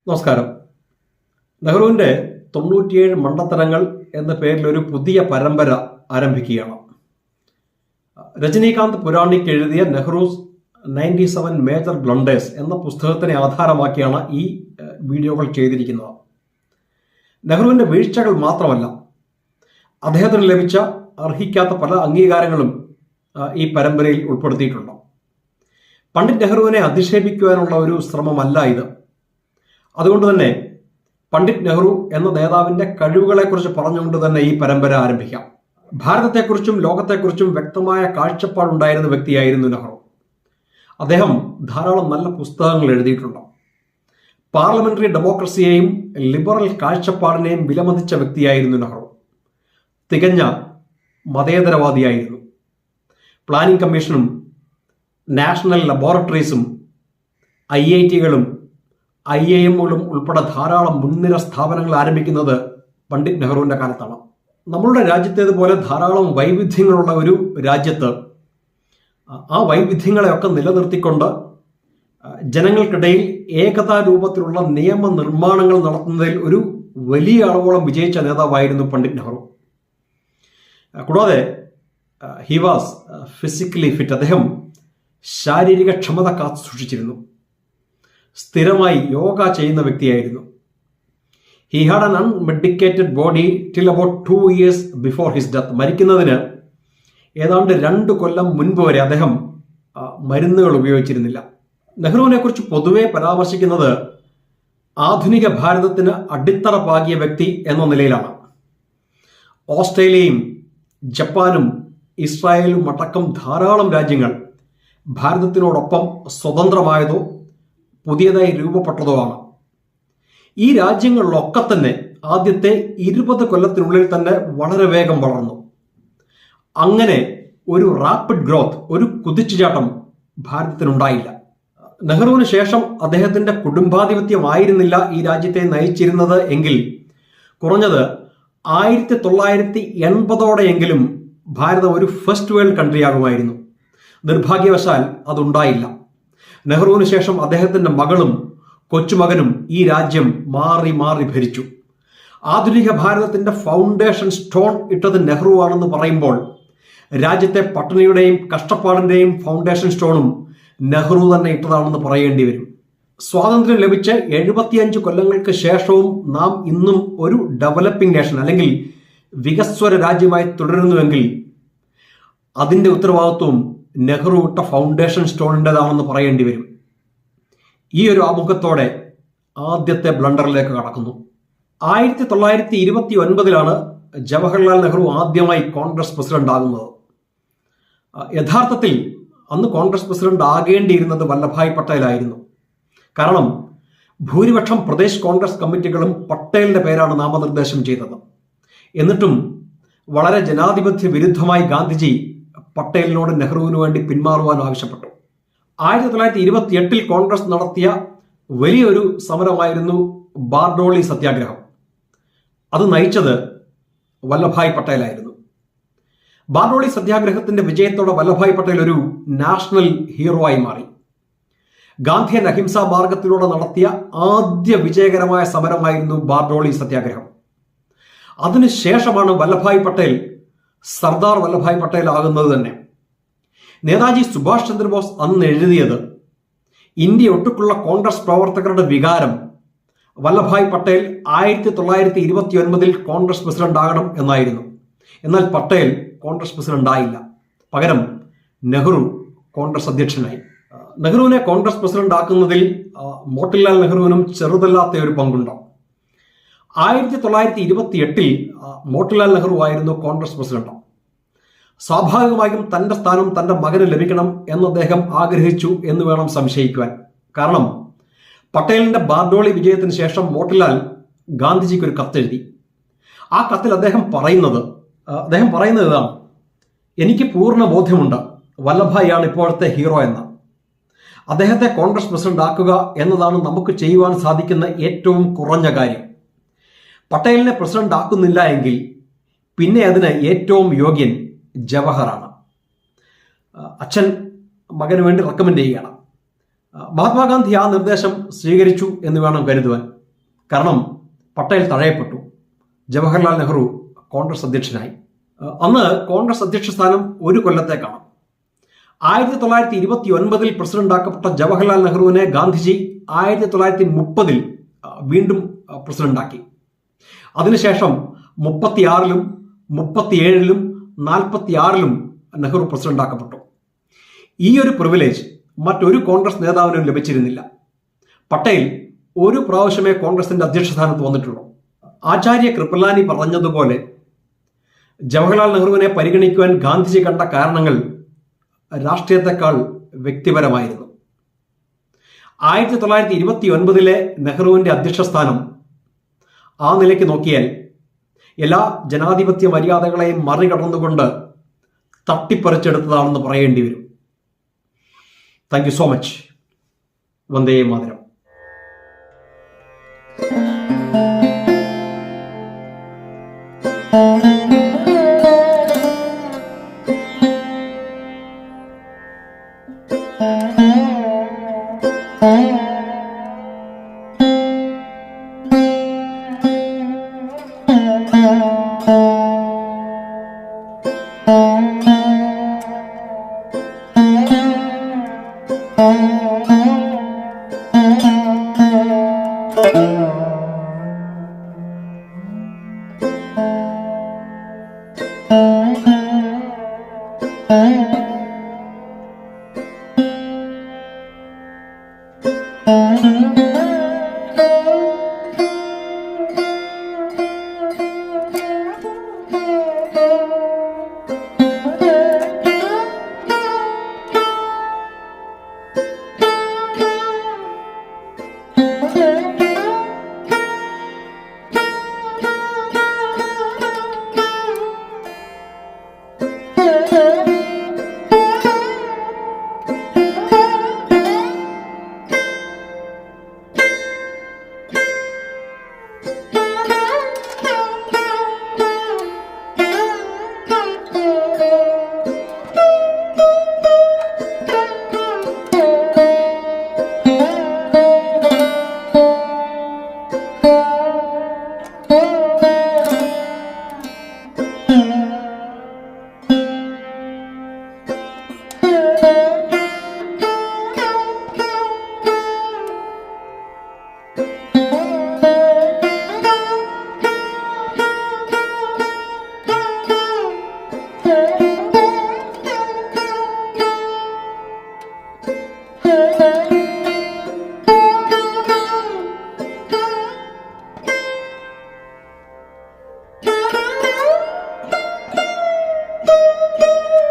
നമസ്കാരം. നെഹ്റുവിൻ്റെ 97 മണ്ടത്തരങ്ങൾ എന്ന പേരിൽ ഒരു പുതിയ പരമ്പര ആരംഭിക്കുകയാണ്. രജനീകാന്ത് പുരാണിക് എഴുതിയ നെഹ്റൂസ് 97 മേജർ ബ്ലണ്ടേഴ്സ് എന്ന പുസ്തകത്തിനെ ആധാരമാക്കിയാണ് ഈ വീഡിയോകൾ ചെയ്തിരിക്കുന്നത്. നെഹ്റുവിൻ്റെ വീഴ്ചകൾ മാത്രമല്ല, അദ്ദേഹത്തിന് ലഭിച്ച അർഹിക്കാത്ത പല അംഗീകാരങ്ങളും ഈ പരമ്പരയിൽ ഉൾപ്പെടുത്തിയിട്ടുണ്ട്. പണ്ഡിറ്റ് നെഹ്റുവിനെ അധിക്ഷേപിക്കുവാനുള്ള ഒരു ശ്രമമല്ല ഇത്. അതുകൊണ്ട് തന്നെ പണ്ഡിറ്റ് നെഹ്റു എന്ന നേതാവിന്റെ കഴിവുകളെക്കുറിച്ച് പറഞ്ഞുകൊണ്ട് തന്നെ ഈ പരമ്പര ആരംഭിക്കാം. ഭാരതത്തെക്കുറിച്ചും ലോകത്തെക്കുറിച്ചും വ്യക്തമായ കാഴ്ചപ്പാടുണ്ടായിരുന്ന വ്യക്തിയായിരുന്നു നെഹ്റു. അദ്ദേഹം ധാരാളം നല്ല പുസ്തകങ്ങൾ എഴുതിയിട്ടുണ്ട്. പാർലമെന്ററി ഡെമോക്രസിയെയും ലിബറൽ കാഴ്ചപ്പാടിനെയും വിലമതിച്ച വ്യക്തിയായിരുന്നു നെഹ്റു. തികഞ്ഞ മതേതരവാദിയായിരുന്നു. പ്ലാനിംഗ് കമ്മീഷനും നാഷണൽ ലബോറട്ടറീസും IIT-കളും IIM-കളും ഉൾപ്പെടെ ധാരാളം മുൻനിര സ്ഥാപനങ്ങൾ ആരംഭിക്കുന്നത് പണ്ഡിറ്റ് നെഹ്റുവിന്റെ കാലത്താണ്. നമ്മളുടെ രാജ്യത്തേതുപോലെ ധാരാളം വൈവിധ്യങ്ങളുള്ള ഒരു രാജ്യത്ത് ആ വൈവിധ്യങ്ങളെയൊക്കെ നിലനിർത്തിക്കൊണ്ട് ജനങ്ങൾക്കിടയിൽ ഏകതാ രൂപത്തിലുള്ള നിയമനിർമ്മാണങ്ങൾ നടത്തുന്നതിൽ ഒരു വലിയ അളവോളം വിജയിച്ച നേതാവായിരുന്നു പണ്ഡിറ്റ് നെഹ്റു. കൂടാതെ ഹി വാസ് ഫിസിക്കലി ഫിറ്റ്. അദ്ദേഹം ശാരീരിക ക്ഷമത കാത്തു സൂക്ഷിച്ചിരുന്നു. സ്ഥിരമായി യോഗ ചെയ്യുന്ന വ്യക്തിയായിരുന്നു. He had an unmedicated body till about 2 years before his death. മരിക്കുന്നതിന് ഏതാണ്ട് 2 കൊല്ലം മുൻപ് വരെ അദ്ദേഹം മരുന്നുകൾ ഉപയോഗിച്ചിരുന്നില്ല. നെഹ്റുവിനെ കുറിച്ച് പൊതുവെ പരാമർശിക്കുന്നത് ആധുനിക ഭാരതത്തിന് അടിത്തറ പാകിയ വ്യക്തി എന്ന നിലയിലാണ്. ഓസ്ട്രേലിയയും ജപ്പാനും ഇസ്രായേലും അടക്കം ധാരാളം രാജ്യങ്ങൾ ഭാരതത്തിനോടൊപ്പം സ്വതന്ത്രമായതോ പുതിയതായി രൂപപ്പെട്ടതോ ആണ്. ഈ രാജ്യങ്ങളിലൊക്കെ തന്നെ ആദ്യത്തെ 20 കൊല്ലത്തിനുള്ളിൽ തന്നെ വളരെ വേഗം വളർന്നു. അങ്ങനെ ഒരു റാപ്പിഡ് ഗ്രോത്ത്, ഒരു കുതിച്ചുചാട്ടം ഭാരതത്തിനുണ്ടായില്ല. നെഹ്റുവിന് ശേഷം അദ്ദേഹത്തിന്റെ കുടുംബാധിപത്യമായിരുന്നില്ല ഈ രാജ്യത്തെ നയിച്ചിരുന്നത് എങ്കിൽ കുറഞ്ഞത് 1980-ഓടെയെങ്കിലും ഭാരതം ഒരു ഫസ്റ്റ് വേൾഡ് കൺട്രിയാകുമായിരുന്നു. നിർഭാഗ്യവശാൽ അതുണ്ടായില്ല. നെഹ്റുവിന് ശേഷം അദ്ദേഹത്തിന്റെ മകളും കൊച്ചുമകനും ഈ രാജ്യം മാറി മാറി ഭരിച്ചു. ആധുനിക ഭാരതത്തിന്റെ ഫൗണ്ടേഷൻ സ്റ്റോൺ ഇട്ടത് നെഹ്റു ആണെന്ന് പറയുമ്പോൾ രാജ്യത്തെ പട്ടിണിയുടെയും കഷ്ടപ്പാടിന്റെയും ഫൗണ്ടേഷൻ സ്റ്റോണും നെഹ്റു തന്നെ ഇട്ടതാണെന്ന് പറയേണ്ടി വരും. സ്വാതന്ത്ര്യം ലഭിച്ച് 75 കൊല്ലങ്ങൾക്ക് ശേഷവും നാം ഇന്നും ഒരു ഡെവലപ്പിംഗ് നേഷൻ അല്ലെങ്കിൽ വികസ്വര രാജ്യമായി തുടരുന്നുവെങ്കിൽ അതിന്റെ ഉത്തരവാദിത്വവും നെഹ്റു ഇട്ട ഫൗണ്ടേഷൻ സ്റ്റോണിൻ്റെതാണെന്ന് പറയേണ്ടി വരും. ഈ ഒരു ആമുഖത്തോടെ ആദ്യത്തെ ബ്ലണ്ടറിലേക്ക് കടക്കുന്നു. 1929-ലാണ് ജവഹർലാൽ നെഹ്റു ആദ്യമായി കോൺഗ്രസ് പ്രസിഡന്റ് ആകുന്നത്. യഥാർത്ഥത്തിൽ അന്ന് കോൺഗ്രസ് പ്രസിഡന്റ് ആകേണ്ടിയിരുന്നത് വല്ലഭായ് പട്ടേലായിരുന്നു. കാരണം ഭൂരിപക്ഷം പ്രദേശ് കോൺഗ്രസ് കമ്മിറ്റികളും പട്ടേലിന്റെ പേരാണ് നാമനിർദ്ദേശം ചെയ്തത്. എന്നിട്ടും വളരെ ജനാധിപത്യ വിരുദ്ധമായി ഗാന്ധിജി പട്ടേലിനോട് നെഹ്റുവിന് വേണ്ടി പിന്മാറുവാൻ ആവശ്യപ്പെട്ടു. 1928 കോൺഗ്രസ് നടത്തിയ വലിയൊരു സമരമായിരുന്നു ബാർഡോളി സത്യാഗ്രഹം. അത് നയിച്ചത് വല്ലഭായ് പട്ടേലായിരുന്നു. ബാർഡോളി സത്യാഗ്രഹത്തിന്റെ വിജയത്തോടെ വല്ലഭായ് പട്ടേൽ ഒരു നാഷണൽ ഹീറോ ആയി മാറി. ഗാന്ധിയൻ അഹിംസാ മാർഗത്തിലൂടെ നടത്തിയ ആദ്യ വിജയകരമായ സമരമായിരുന്നു ബാർഡോളി സത്യാഗ്രഹം. അതിനുശേഷമാണ് വല്ലഭായ് പട്ടേൽ സർദാർ വല്ലഭായ് പട്ടേൽ ആകുന്നത് തന്നെ. നേതാജി സുഭാഷ് ചന്ദ്രബോസ് അന്ന് എഴുതിയത് ഇന്ത്യ ഒട്ടുക്കുള്ള കോൺഗ്രസ് പ്രവർത്തകരുടെ വികാരം വല്ലഭായ് പട്ടേൽ 1929 കോൺഗ്രസ് പ്രസിഡന്റ് ആകണം എന്നായിരുന്നു. എന്നാൽ പട്ടേൽ കോൺഗ്രസ് പ്രസിഡന്റ് ആയില്ല. പകരം നെഹ്റു കോൺഗ്രസ് അധ്യക്ഷനായി. നെഹ്റുവിനെ കോൺഗ്രസ് പ്രസിഡന്റ് ആക്കുന്നതിൽ മോട്ടിലാൽ നെഹ്റുവിനും ചെറുതല്ലാത്ത ഒരു പങ്കുണ്ട്. 1928 മോട്ടിലാൽ നെഹ്റു ആയിരുന്നു കോൺഗ്രസ് പ്രസിഡന്റ്. സ്വാഭാവികമായും തന്റെ സ്ഥാനം തന്റെ മകന് ലഭിക്കണം എന്ന് അദ്ദേഹം ആഗ്രഹിച്ചു എന്ന് വേണം സംശയിക്കുവാൻ. കാരണം പട്ടേലിന്റെ ബാർഡോളി വിജയത്തിന് ശേഷം മോട്ടിലാൽ ഗാന്ധിജിക്ക് ഒരു കത്തെഴുതി. ആ കത്തിൽ അദ്ദേഹം പറയുന്നത് ഇതാണ്: എനിക്ക് പൂർണ്ണ ബോധ്യമുണ്ട് വല്ലഭായ് ആണ് ഇപ്പോഴത്തെ ഹീറോ എന്ന്. അദ്ദേഹത്തെ കോൺഗ്രസ് പ്രസിഡന്റ് ആക്കുക എന്നതാണ് നമുക്ക് ചെയ്യുവാൻ സാധിക്കുന്ന ഏറ്റവും കുറഞ്ഞ കാര്യം. പട്ടേലിനെ പ്രസിഡന്റ് ആക്കുന്നില്ല എങ്കിൽ പിന്നെ അതിന് ഏറ്റവും യോഗ്യൻ ജവഹറാണ്. അച്ഛൻ മകന് വേണ്ടി റെക്കമെൻഡ് ചെയ്യുകയാണ്. മഹാത്മാഗാന്ധി ആ നിർദ്ദേശം സ്വീകരിച്ചു എന്ന് വേണം കരുതുവാൻ. കാരണം പട്ടേൽ തഴയപ്പെട്ടു, ജവഹർലാൽ നെഹ്റു കോൺഗ്രസ് അധ്യക്ഷനായി. അന്ന് കോൺഗ്രസ് അധ്യക്ഷ സ്ഥാനം ഒരു കൊല്ലത്തേക്കാണ്. 1929 പ്രസിഡന്റാക്കപ്പെട്ട ജവഹർലാൽ നെഹ്റുവിനെ ഗാന്ധിജി 1930 വീണ്ടും പ്രസിഡന്റാക്കി. അതിനുശേഷം 36-ലും 37-ലും 46-ലും നെഹ്റു പ്രസിഡന്റാക്കപ്പെട്ടു. ഈ ഒരു പ്രിവിലേജ് മറ്റൊരു കോൺഗ്രസ് നേതാവിനും ലഭിച്ചിരുന്നില്ല. പട്ടേൽ ഒരു പ്രാവശ്യമേ കോൺഗ്രസിന്റെ അധ്യക്ഷ സ്ഥാനത്ത് വന്നിട്ടുള്ളൂ. ആചാര്യ കൃപലാനി പറഞ്ഞതുപോലെ ജവഹർലാൽ നെഹ്റുവിനെ പരിഗണിക്കുവാൻ ഗാന്ധിജി കണ്ട കാരണങ്ങൾ രാഷ്ട്രീയത്തെക്കാൾ വ്യക്തിപരമായിരുന്നു. 1929 നെഹ്റുവിന്റെ അധ്യക്ഷ സ്ഥാനം ആ നിലയ്ക്ക് നോക്കിയാൽ എല്ലാ ജനാധിപത്യ മര്യാദകളെയും മറികടന്നുകൊണ്ട് തട്ടിപ്പറിച്ചെടുത്തതാണെന്ന് പറയേണ്ടി വരും. Thank you so much. Vande Mataram. Thank you.